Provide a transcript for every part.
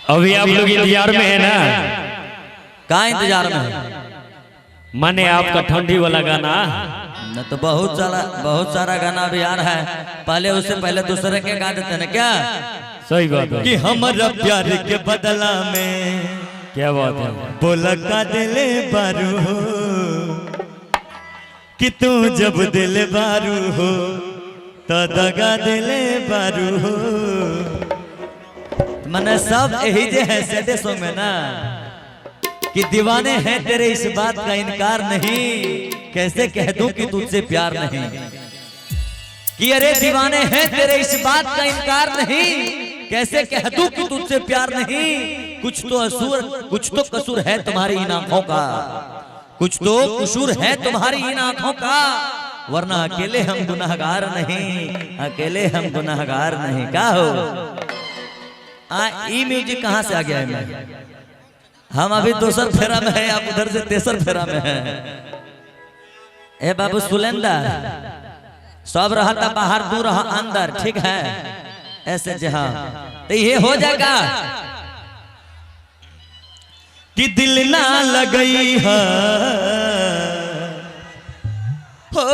अभी आप लोग इंतजार में है ना? कहाँ इंतजार में है? माने आपका ठंडी वाला गाना न तो बहुत सारा गाना भी आ रहा है। पहले उससे पहले दूसरे के गा देते ना क्या? सही बात है कि हमारा प्यार के बदला में क्या बात है बोला का दिले बारू हो कि तू जब दिल बारू हो तो दगा दिले बारू हो। मैंने सब यही जे है सैडे सॉन्ग में ना कि दीवाने हैं तेरे इस बात का इनकार नहीं, कैसे कह दूं कि तुझसे प्यार नहीं। कि अरे दीवाने हैं तेरे इस बात का इनकार नहीं, कैसे कह दूं कि तुझसे प्यार नहीं। कुछ तो कसूर है तुम्हारी इन आंखों का, कुछ तो कसूर है तुम्हारी इन आंखों का, वरना अकेले हम गुनाहगार नहीं, अकेले हम गुनाहगार नहीं। क्या हो ई म्यूजिक कहाँ से आ गया है? मैं हम अभी दूसर फेरा में है, आप उधर से तेसर फेरा में है। ए बाबू सुलेंदर सब रहा था बाहर, दूर रहा अंदर, ठीक है ऐसे जहां तो ये हो जाएगा कि दिल ना लगई है हो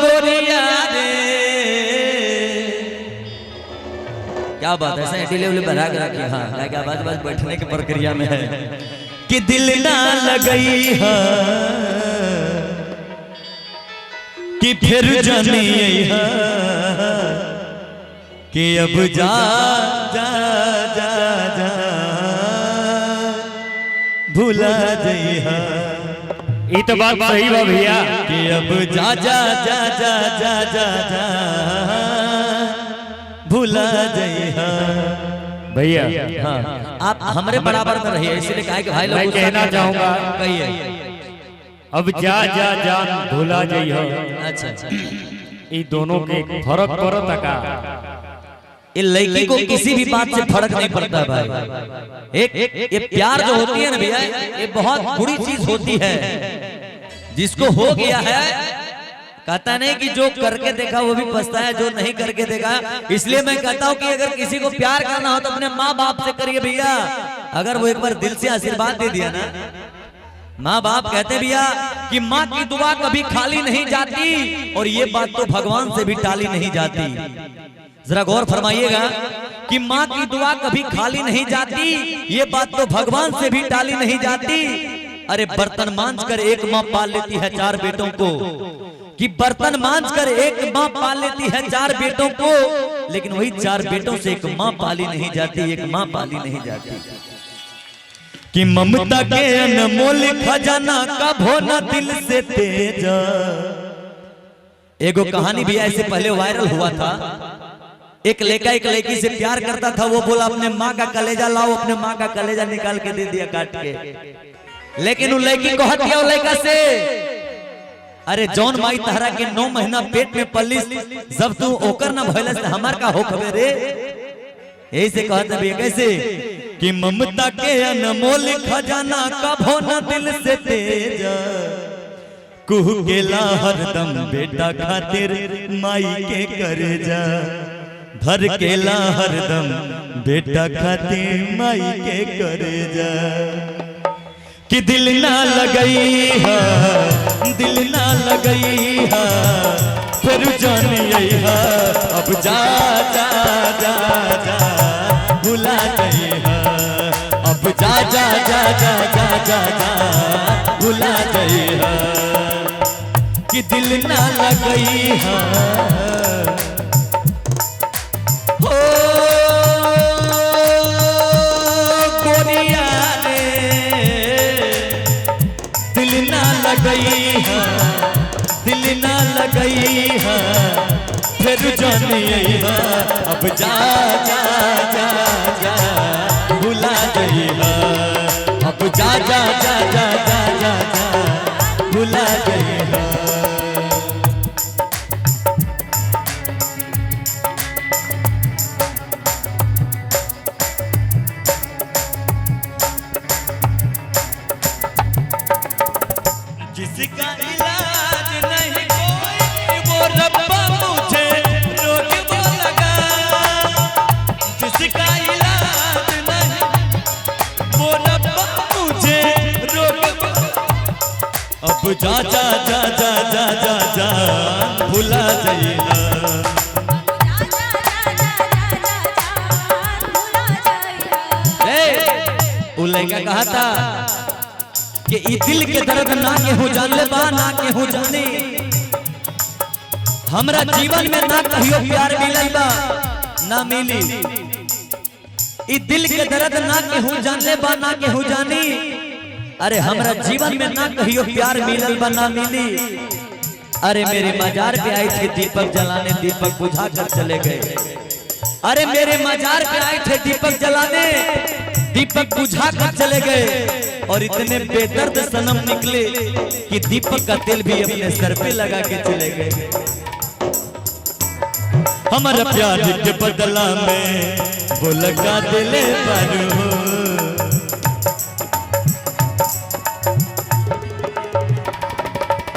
गोरिया रे। क्या बात है, ऐसे डिले उले बढ़ा के रखिए। हाँ क्या बात बस बैठने की प्रक्रिया में है कि दिल ना लगई है कि फिर जानी है कि अब जा जा जा जा भूला जइहा। ये तो बात सही बा भैया कि अब जा जा जा जा जा जा जा भूला जइहा। भैया हाँ आप हमारे बराबर में रहिए, इसलिए कहा कि भाई लोग मैं कहना चाहूंगा कहिए अब जा जा जान भूला जइहा। अच्छा ये दोनों के फर्क पड़ता का? ये लड़की को किसी भी बात से फर्क नहीं पड़ता भाई। एक ये प्यार जो होती है ना भैया, ये बहुत बुरी चीज होती है। जिसको हो गया है कहता नहीं कि जो करके देखा वो भी पछता है, जो नहीं करके देखा। इसलिए मैं कहता हूँ कि अगर किसी को प्यार करना हो तो अपने माँ बाप से करिए भैया। अगर वो एक बार दिल से आशीर्वाद दे दिया ना, माँ बाप कहते भैया कि माँ की दुआ कभी खाली नहीं जाती, और ये बात तो भगवान से भी टाली नहीं जाती। जरा गौर फरमाइएगा कि माँ की दुआ कभी खाली नहीं जाती, ये बात तो भगवान से भी टाली नहीं जाती। अरे बर्तन मांझ कर एक माँ पाल लेती है 4 बेटों को, कि बर्तन मांझ कर एक माँ पाल लेती है 4 बेटों को, लेकिन वही 4 बेटों से एक माँ पाली नहीं जाती, एक माँ पाली नहीं जाती। कि ममता के अनमोल खजाना कभो न दिल से तेजा। एगो कहानी भी ऐसे पहले वायरल हुआ था। एक लड़का एक लड़की से प्यार करता था, वो बोला अपने माँ का कलेजा लाओ, अपने माँ का कलेजा निकाल के दे दिया काट के। लेकिन उन लड़की को हत्या हो लड़का से, अरे जौन माई तहरा के 9 महीना पेट में पल्ली, जब तू ओकर ना भइल से हमार का हो खबे रे। यही से कहते भी कैसे कि ममता के अनमोल खजाना कभो न दिल से तेजा, कुहू केला हरदम बेटा खातिर माई के करेजा, भर केला हरदम बेटा खातिर माई के करेजा। कि दिल ना लगई है, दिल ना लगई है, फिर जानिए है अब जा जा जा जा भुला जइहा। अब जा जा जा जा जा जा जा भुला जइहा। कि दिल ना लगई है हो गोरिया रे, दिल ना लगई है, दिल ना लगई है, फिर जानिए है अब जा जा जा जा भुला जइहा। अब जा जा जा जा जा जा जा भुला जइहा। जिसका इलाज नहीं कोई वो रब्बा मुझे रोग वो लगा। जिसका इलाज नहीं जा जा जा जा जा जा जा भुला जाइला। उ लड़का कहा था कि ई दिल के दर्द ना केहू जान ले बा ना केहू जाने। हमरा जीवन में ना कहियो प्यार मिलल बा ना मिली। ई दिल के दर्द ना केहू जान ले बा ना केहू जानी। अरे हमरा जीवन में ना कहियो प्यार मिलल बा ना मिली। अरे मेरे मजार पे आए थे दीपक जलाने, दीपक बुझा कर चले गए। अरे मेरे मजार पे आए थे दीपक जलाने, दीपक बुझा कर चले गए। और इतने बेदर्द सनम निकले कि दीपक का तेल भी अपने सर पे लगा के चले गए। हमारा प्यार के बदला में वो लगा दिले बारू।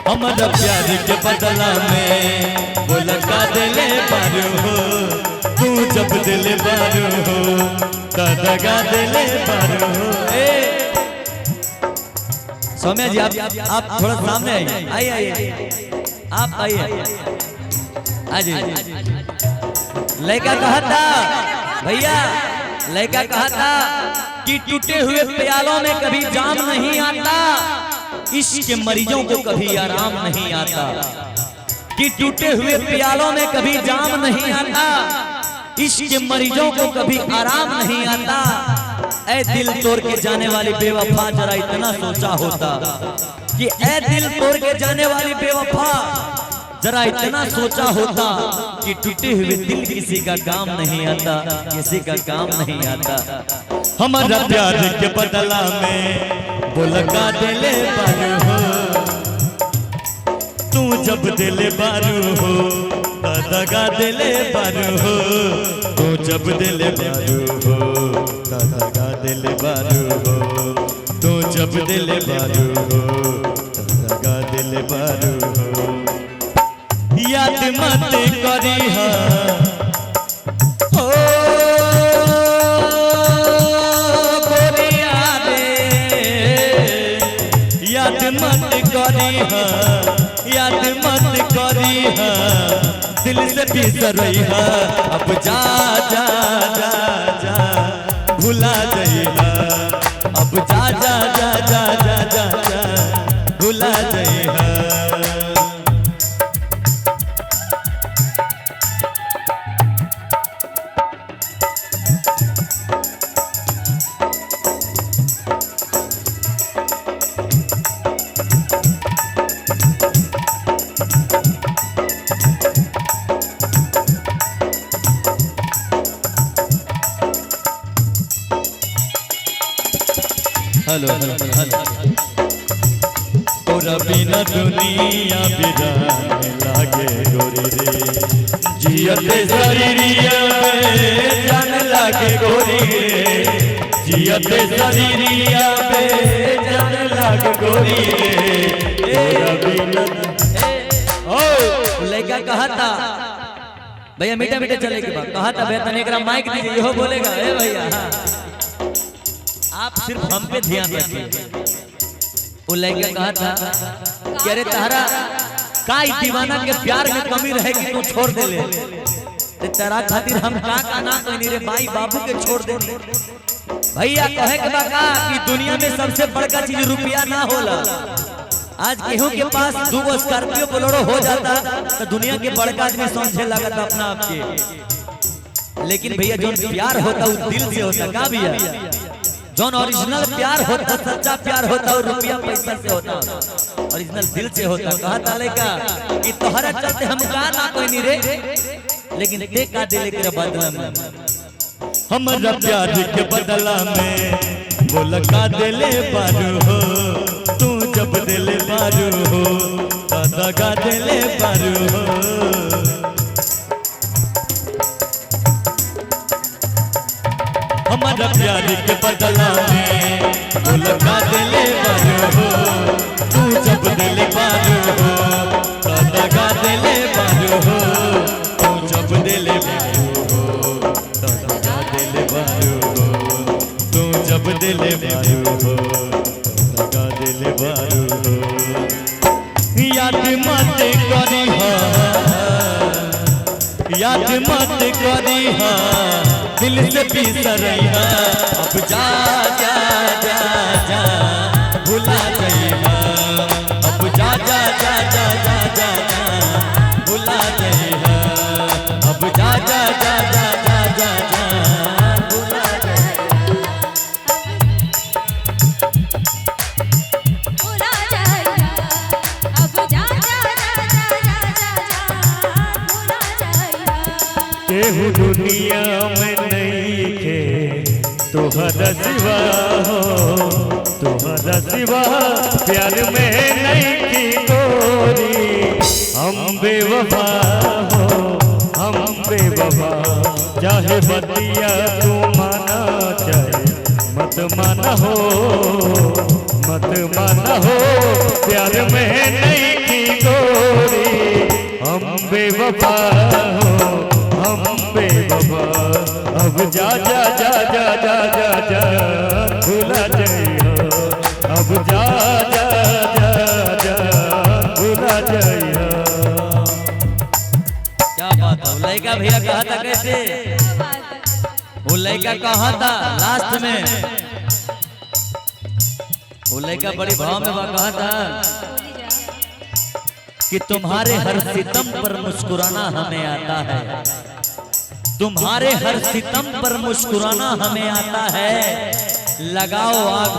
हमारा प्यार के बदला में वो लगा दिले बारू हो। तू जब दिले बारू हो दगा दिले बारू हो। सौम्या जी आप थोड़ा सामने आइए, आइए आप आइए। लड़का कहा था भैया, लड़का कहा था कि टूटे हुए प्यालों में कभी जाम नहीं आता, इश्क के मरीजों को कभी आराम नहीं आता। कि टूटे हुए प्यालों में कभी जाम नहीं आता, इश्क के मरीजों को कभी आराम नहीं आता। ऐ दिल तोड़ के जाने वाली बेवफा जरा इतना सोचा होता कि ऐ दिल तोड़ के जाने वाली बेवफा जरा इतना सोचा होता कि टूटे हुए दिल किसी का काम नहीं आता, किसी का काम नहीं आता। हमारा प्यार के बदला में वो लगा दिले बारू हो। तू जब दिले बारू हो दगा दिले बारू हो। तू जब दिले बारू हो दगा दिले बारू हो। तू जब दिले बारू हो दगा दिले बारू हो। याद मत करी हा ओ गोरिया रे, याद मत करी हा, याद मत करी हा, दिल से बिसरई हा। अब जा जा जा जा भुला जाइला। अब जा जा जा जा जा जा जा भुला जाइला। Hello hello hello. तोरा बिना दुनिया बिराने लागे गोरी रे, जियते शरीरिया में जान लागे गोरी रे, जियते शरीरिया में जान लागे गोरी रे। तोरा बिना ओ लड़का कहा था भैया मीठा मीठा चले के बाद कहा था भैया तने एकरा माइक दीजिए, यो बोलेगा। ए भैया आप सिर्फ हम पे ध्यान रखिए। वो लड़का कहा था कि अरे तारा का दीवाना के प्यार में कमी रहेगी तू छोड़ दे ले। तेरा खातिर हम का ना कहनी रे भाई बाबू के छोड़ दे। भैया कहे के बाका कि दुनिया में सबसे बड़का चीज रुपया ना होला। आज केहू के पास 2 स्कॉर्पियो बोलेरो हो जाता तो दुनिया के बड़का आदमी समझे लगता अपना आप के। लेकिन भैया जो प्यार होता वो दिल से होता का भैया। जौन ओरिजिनल प्यार होता, सच्चा प्यार होता और रुपया पैसा से होता, ओरिजिनल दिल से होता। कहा ताले का कि तोहरा चलते हम का ना कोई नहीं रे, लेकिन ते का दिले के बदला में हमारा प्यार के बदला में वो लगा दिले बारू हो। तू जब दिले बारू हो दगा दिले बारू हो। हमारा प्यार के बदला में वो लगा दिले बारू हो। तू जब दिले बारू हो दगा दिले बारू हो। तू जब दिले बारू हो दगा दिले बारू हो। तू जब दिले बारू हो दगा दिले बारू हो। याद मत करी याद मत करी दिल से बिसरई अब जा जा जा जा भुला जइहा अब जा जा जा जा जा जा भुला जइहा अब जा जा जा जा जा जा जा भुला केहू दुनिया में नहीं खे तोहरा सिवा हो तोहरा सिवा प्यार में नहीं की गोरी हम बेवफा हो हम बेवफा चाहे बतिया तू माना चाहे मत माना हो प्यार में नहीं की गोरी हम बेवफा हो हम बेवफा अब जा जा जा जा जा जा जा भुला जइहो अब जा जा जा जा भुला जइहो। क्या बात है लड़का भैया कहा था कैसे वो लड़का कहा था लास्ट में वो लड़का बड़ी भाव में कहा था कि तुम्हारे हर सितम पर मुस्कुराना हमें आता है तुम्हारे हर सितम पर मुस्कुराना हमें आता है लगाओ आग